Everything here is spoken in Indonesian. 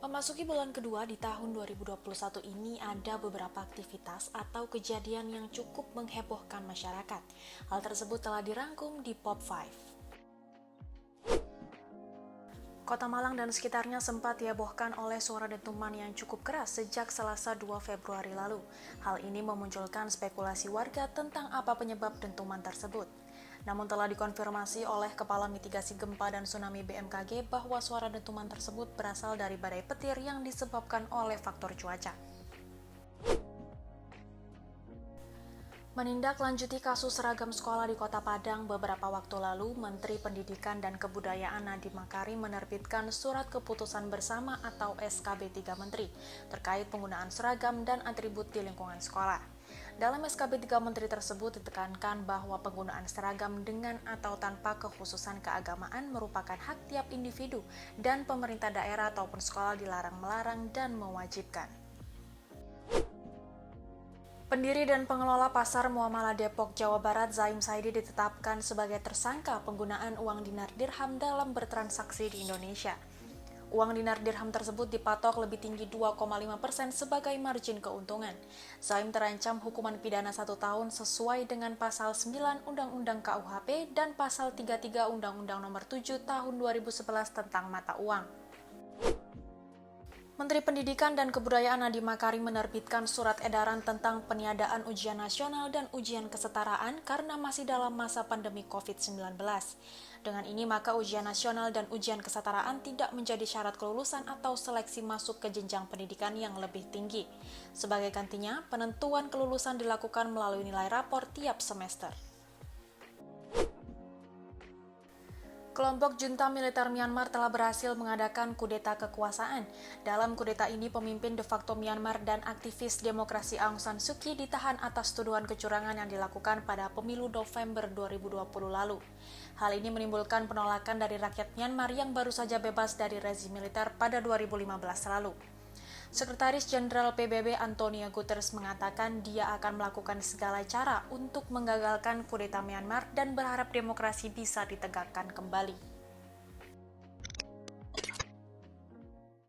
Memasuki bulan kedua di tahun 2021 ini ada beberapa aktivitas atau kejadian yang cukup menghebohkan masyarakat. Hal tersebut telah dirangkum di Pop 5. Kota Malang dan sekitarnya sempat dihebohkan oleh suara dentuman yang cukup keras sejak Selasa 2 Februari lalu. Hal ini memunculkan spekulasi warga tentang apa penyebab dentuman tersebut. Namun telah dikonfirmasi oleh Kepala Mitigasi Gempa dan Tsunami BMKG bahwa suara dentuman tersebut berasal dari badai petir yang disebabkan oleh faktor cuaca. Menindaklanjuti kasus seragam sekolah di Kota Padang beberapa waktu lalu, Menteri Pendidikan dan Kebudayaan Nadiem Makarim menerbitkan Surat Keputusan Bersama atau SKB 3 Menteri terkait penggunaan seragam dan atribut di lingkungan sekolah. Dalam SKB 3 Menteri tersebut ditekankan bahwa penggunaan seragam dengan atau tanpa kekhususan keagamaan merupakan hak tiap individu dan pemerintah daerah ataupun sekolah dilarang melarang dan mewajibkan. Pendiri dan pengelola Pasar Muamalah Depok, Jawa Barat, Zaim Saidi ditetapkan sebagai tersangka penggunaan uang dinar dirham dalam bertransaksi di Indonesia. Uang dinar dirham tersebut dipatok lebih tinggi 2,5% sebagai margin keuntungan. Zaim terancam hukuman pidana 1 tahun sesuai dengan Pasal 9 Undang-Undang KUHP dan Pasal 33 Undang-Undang Nomor 7 Tahun 2011 tentang mata uang. Menteri Pendidikan dan Kebudayaan Nadiem Makarim menerbitkan surat edaran tentang peniadaan ujian nasional dan ujian kesetaraan karena masih dalam masa pandemi COVID-19. Dengan ini maka ujian nasional dan ujian kesetaraan tidak menjadi syarat kelulusan atau seleksi masuk ke jenjang pendidikan yang lebih tinggi. Sebagai gantinya, penentuan kelulusan dilakukan melalui nilai rapor tiap semester. Kelompok junta militer Myanmar telah berhasil mengadakan kudeta kekuasaan. Dalam kudeta ini, pemimpin de facto Myanmar dan aktivis demokrasi Aung San Suu Kyi ditahan atas tuduhan kecurangan yang dilakukan pada pemilu November 2020 lalu. Hal ini menimbulkan penolakan dari rakyat Myanmar yang baru saja bebas dari rezim militer pada 2015 lalu. Sekretaris Jenderal PBB Antonio Guterres mengatakan dia akan melakukan segala cara untuk menggagalkan kudeta Myanmar dan berharap demokrasi bisa ditegakkan kembali.